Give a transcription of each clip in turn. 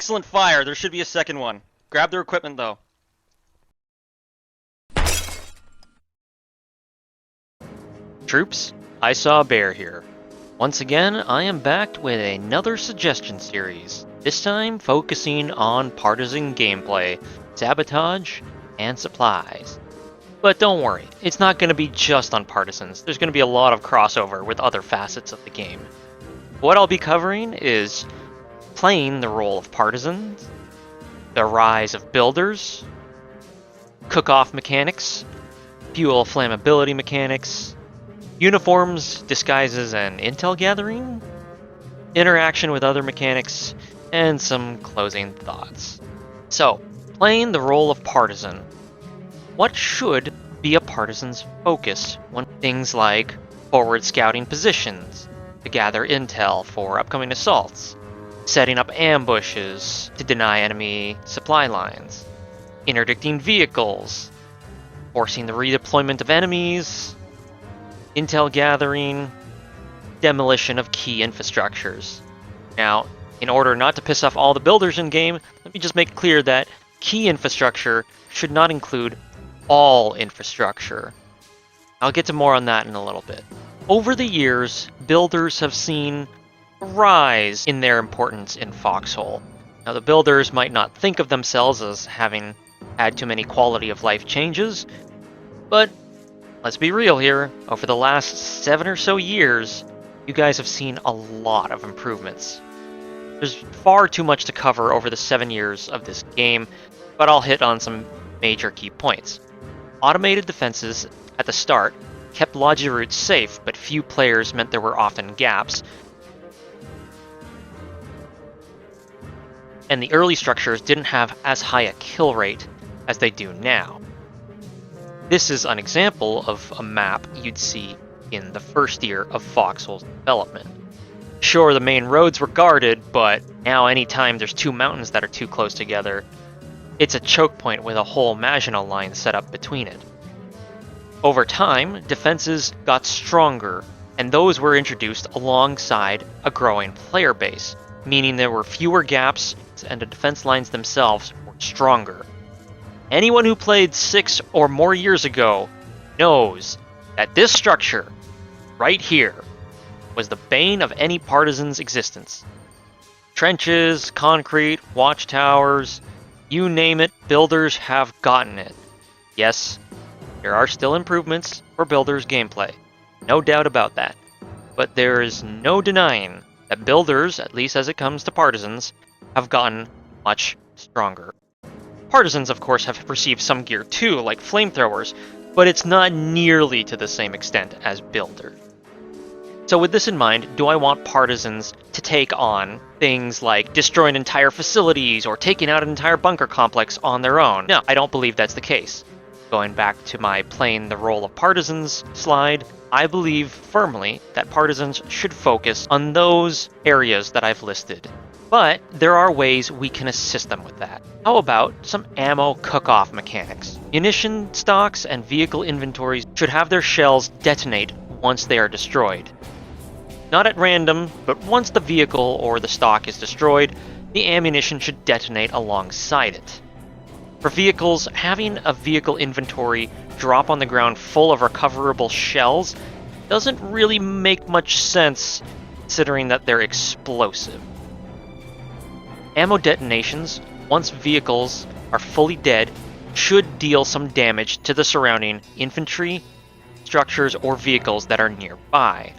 Excellent fire. There should be a second one. Grab their equipment, though. Troops, I saw a bear here. Once again, I am back with another suggestion series, this time focusing on partisan gameplay, sabotage, and supplies. But don't worry, it's not going to be just on partisans. There's going to be a lot of crossover with other facets of the game. What I'll be covering is playing the role of partisans, the rise of builders, Cookoff mechanics, fuel flammability mechanics, uniforms, disguises, and intel gathering, interaction with other mechanics, and some closing thoughts. So, playing the role of partisan. What should be a partisan's focus when things like forward scouting positions to gather intel for upcoming assaults, setting up ambushes to deny enemy supply lines, interdicting vehicles, forcing the redeployment of enemies, intel gathering, demolition of key infrastructures. Now, in order not to piss off all the builders in game, let me just make clear that key infrastructure should not include all infrastructure. I'll get to more on that in a little bit. Over the years, builders have seen a rise in their importance in Foxhole. Now, the builders might not think of themselves as having had too many quality of life changes, but let's be real here, over the last 7 or so years, you guys have seen a lot of improvements. There's far too much to cover over the 7 years of this game, but I'll hit on some major key points. Automated defenses at the start kept logi routes safe, but few players meant there were often gaps. And the early structures didn't have as high a kill rate as they do now. This is an example of a map you'd see in the first year of Foxhole's development. Sure, the main roads were guarded, but now anytime there's two mountains that are too close together, it's a choke point with a whole Maginot line set up between it. Over time, defenses got stronger, and those were introduced alongside a growing player base, meaning there were fewer gaps and the defense lines themselves were stronger. Anyone who played 6 or more years ago knows that this structure, right here, was the bane of any partisan's existence. Trenches, concrete, watchtowers, you name it, builders have gotten it. Yes, there are still improvements for builders' gameplay, no doubt about that. But there is no denying that builders, at least as it comes to partisans, have gotten much stronger. Partisans, of course, have received some gear too, like flamethrowers, but it's not nearly to the same extent as builders. So with this in mind, do I want partisans to take on things like destroying entire facilities or taking out an entire bunker complex on their own? No, I don't believe that's the case. Going back to my playing the role of partisans slide, I believe firmly that partisans should focus on those areas that I've listed. But there are ways we can assist them with that. How about some ammo cook-off mechanics? Munition stocks and vehicle inventories should have their shells detonate once they are destroyed. Not at random, but once the vehicle or the stock is destroyed, the ammunition should detonate alongside it. For vehicles, having a vehicle inventory drop on the ground full of recoverable shells doesn't really make much sense considering that they're explosive. Ammo detonations, once vehicles are fully dead, should deal some damage to the surrounding infantry, structures, or vehicles that are nearby.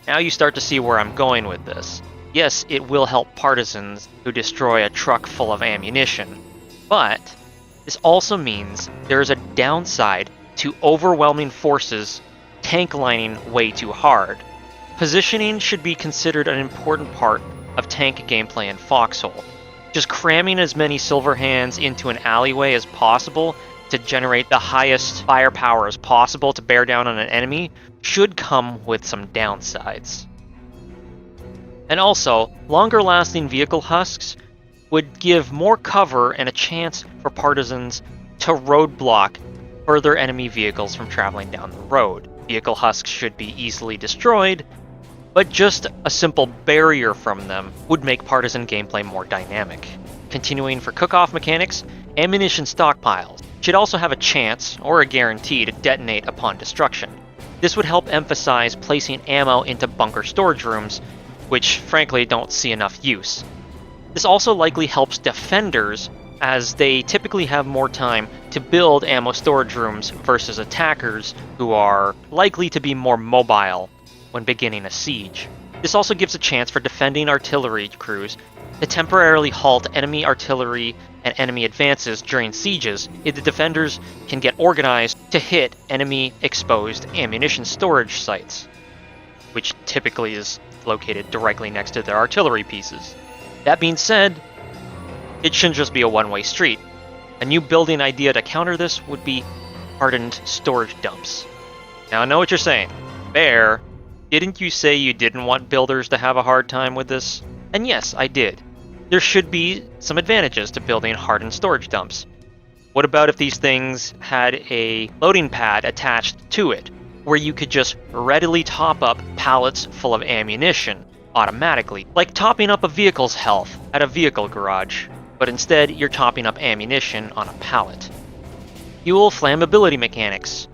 Now you start to see where I'm going with this. Yes, it will help partisans who destroy a truck full of ammunition, but this also means there is a downside to overwhelming forces tank lining way too hard. Positioning should be considered an important part of tank gameplay in Foxhole. Just cramming as many silver hands into an alleyway as possible to generate the highest firepower as possible to bear down on an enemy should come with some downsides. And also, longer lasting vehicle husks would give more cover and a chance for partisans to roadblock further enemy vehicles from traveling down the road. Vehicle husks should be easily destroyed, but just a simple barrier from them would make Partisan gameplay more dynamic. Continuing for Cookoff mechanics, ammunition stockpiles should also have a chance, or a guarantee, to detonate upon destruction. This would help emphasize placing ammo into bunker storage rooms, which frankly don't see enough use. This also likely helps defenders, as they typically have more time to build ammo storage rooms versus attackers who are likely to be more mobile when beginning a siege. This also gives a chance for defending artillery crews to temporarily halt enemy artillery and enemy advances during sieges if the defenders can get organized to hit enemy exposed ammunition storage sites, which typically is located directly next to their artillery pieces. That being said, it shouldn't just be a one-way street. A new building idea to counter this would be hardened storage dumps. Now I know what you're saying. Bear, didn't you say you didn't want builders to have a hard time with this? And yes, I did. There should be some advantages to building hardened storage dumps. What about if these things had a loading pad attached to it, where you could just readily top up pallets full of ammunition automatically, like topping up a vehicle's health at a vehicle garage, but instead you're topping up ammunition on a pallet. Fuel flammability mechanics.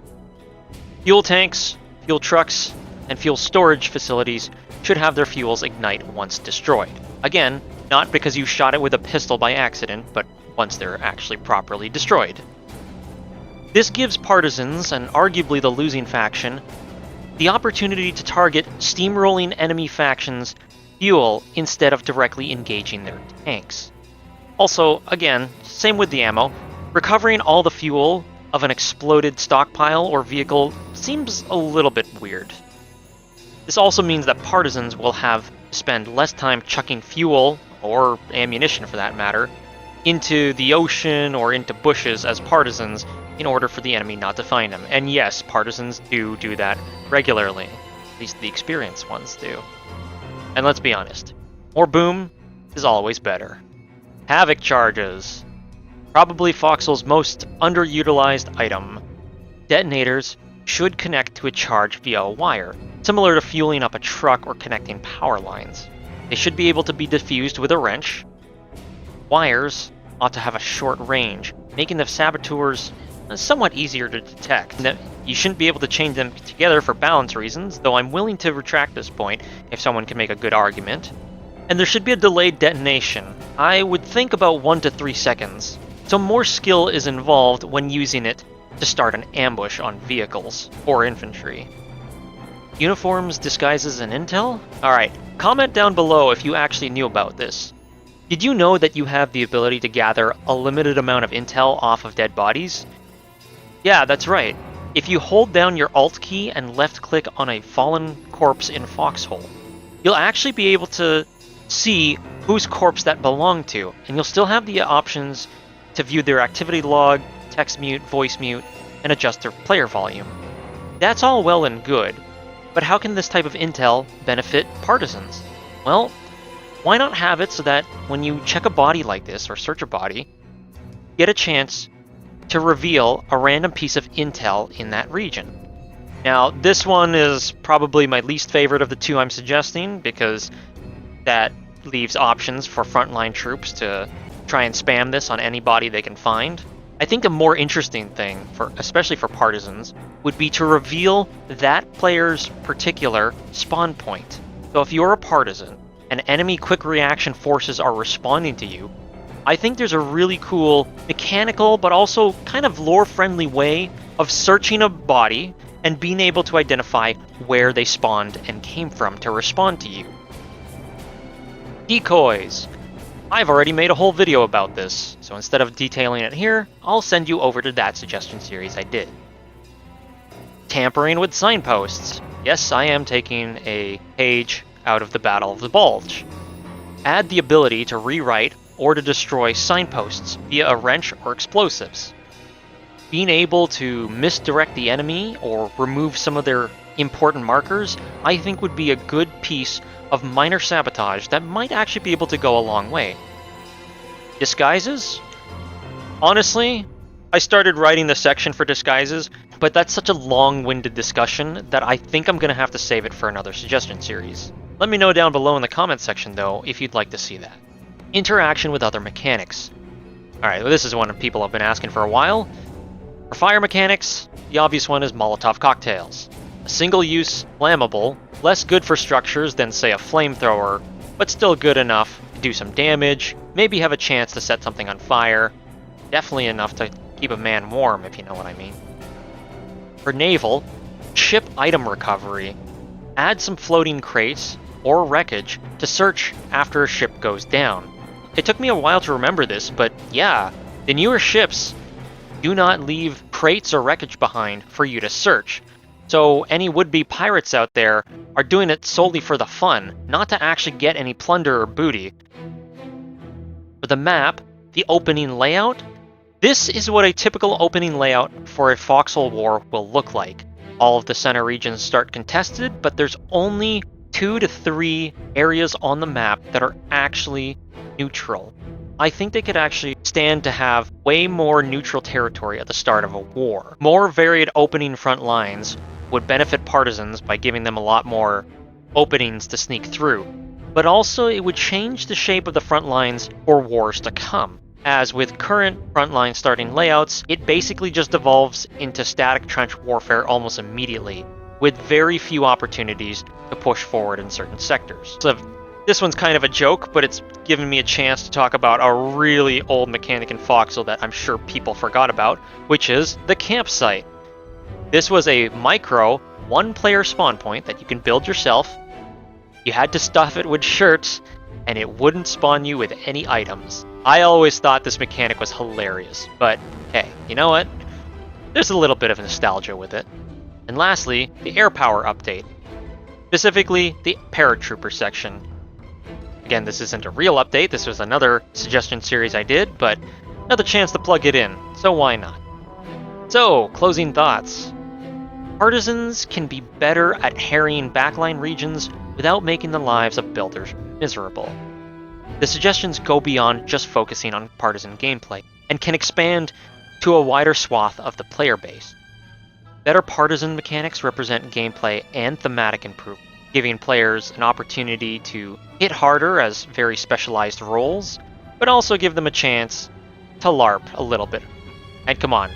Fuel tanks, fuel trucks, and fuel storage facilities should have their fuels ignite once destroyed. Again, not because you shot it with a pistol by accident, but once they're actually properly destroyed. This gives Partisans, and arguably the losing faction, the opportunity to target steamrolling enemy factions' fuel instead of directly engaging their tanks. Also, again, same with the ammo, recovering all the fuel of an exploded stockpile or vehicle seems a little bit weird. This also means that Partisans will have to spend less time chucking fuel, or ammunition for that matter, into the ocean or into bushes as Partisans in order for the enemy not to find them. And yes, Partisans do that regularly. At least the experienced ones do. And let's be honest, more boom is always better. Havoc charges. Probably Foxhole's most underutilized item. Detonators should connect to a charge via a wire, similar to fueling up a truck or connecting power lines. They should be able to be diffused with a wrench. Wires ought to have a short range, making the saboteurs somewhat easier to detect. You shouldn't be able to chain them together for balance reasons, though I'm willing to retract this point if someone can make a good argument. And there should be a delayed detonation. I would think about 1 to 3 seconds, so more skill is involved when using it to start an ambush on vehicles or infantry. Uniforms, disguises, and intel? Alright, comment down below if you actually knew about this. Did you know that you have the ability to gather a limited amount of intel off of dead bodies? Yeah, that's right. If you hold down your Alt key and left-click on a fallen corpse in Foxhole, you'll actually be able to see whose corpse that belonged to, and you'll still have the options to view their activity log, text mute, voice mute, and adjust their player volume. That's all well and good, but how can this type of intel benefit Partisans? Well, why not have it so that when you check a body like this, or search a body, get a chance to reveal a random piece of intel in that region. Now, this one is probably my least favorite of the two I'm suggesting, because that leaves options for frontline troops to try and spam this on any body they can find. I think a more interesting thing, especially for Partisans, would be to reveal that player's particular spawn point. So if you're a Partisan, and enemy quick reaction forces are responding to you, I think there's a really cool mechanical but also kind of lore-friendly way of searching a body and being able to identify where they spawned and came from to respond to you. Decoys. I've already made a whole video about this, so instead of detailing it here, I'll send you over to that suggestion series I did. Tampering with signposts. Yes, I am taking a page out of the Battle of the Bulge. Add the ability to rewrite or to destroy signposts via a wrench or explosives. Being able to misdirect the enemy or remove some of their important markers, I think would be a good piece of minor sabotage that might actually be able to go a long way. Disguises? Honestly, I started writing the section for disguises But that's such a long-winded discussion that I think I'm going to have to save it for another suggestion series. Let me know down below in the comments section, though, if you'd like to see that. Interaction with other mechanics. Alright, well, this is one people have been asking for a while. For fire mechanics, the obvious one is Molotov cocktails. A single-use, flammable, less good for structures than, say, a flamethrower, but still good enough to do some damage, maybe have a chance to set something on fire. Definitely enough to keep a man warm, if you know what I mean. For naval, ship item recovery. Add some floating crates or wreckage to search after a ship goes down. It took me a while to remember this, but yeah, the newer ships do not leave crates or wreckage behind for you to search. So any would-be pirates out there are doing it solely for the fun, not to actually get any plunder or booty. For the map, the opening layout, this is what a typical opening layout for a Foxhole war will look like. All of the center regions start contested, but there's only 2 to 3 areas on the map that are actually neutral. I think they could actually stand to have way more neutral territory at the start of a war. More varied opening front lines would benefit partisans by giving them a lot more openings to sneak through, but also it would change the shape of the front lines for wars to come. As with current frontline starting layouts, it basically just evolves into static trench warfare almost immediately, with very few opportunities to push forward in certain sectors. So this one's kind of a joke, but it's given me a chance to talk about a really old mechanic in Foxhole that I'm sure people forgot about, which is the campsite. This was a micro, one-player spawn point that you can build yourself. You had to stuff it with shirts, and it wouldn't spawn you with any items. I always thought this mechanic was hilarious, but hey, you know what? There's a little bit of nostalgia with it. And lastly, the air power update. Specifically, the paratrooper section. Again, this isn't a real update, this was another suggestion series I did, but another chance to plug it in, so why not? So, closing thoughts. Partisans can be better at harrying backline regions without making the lives of builders miserable. The suggestions go beyond just focusing on partisan gameplay, and can expand to a wider swath of the player base. Better partisan mechanics represent gameplay and thematic improvement, giving players an opportunity to hit harder as very specialized roles, but also give them a chance to LARP a little bit. And come on,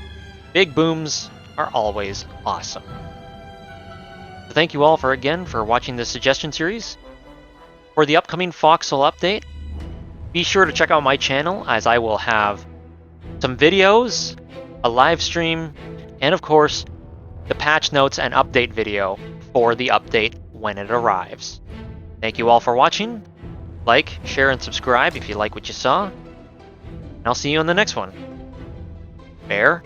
big booms are always awesome. So thank you all for watching this suggestion series. For the upcoming Foxhole update, be sure to check out my channel, as I will have some videos, a live stream, and of course, the patch notes and update video for the update when it arrives. Thank you all for watching. Like, share, and subscribe if you like what you saw. And I'll see you on the next one. Bear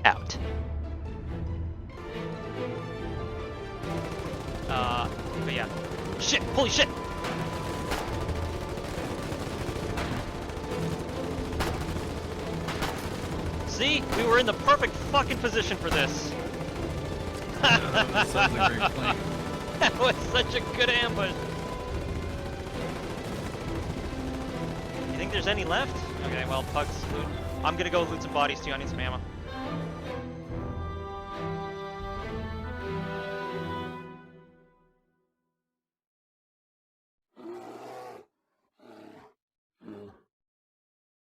out. But yeah. Shit! Holy shit! See? We were in the perfect fucking position for this. That sounds like a great plan. That was such a good ambush. You think there's any left? Okay, well, Pugs loot. I'm gonna go loot some bodies too. I need some ammo.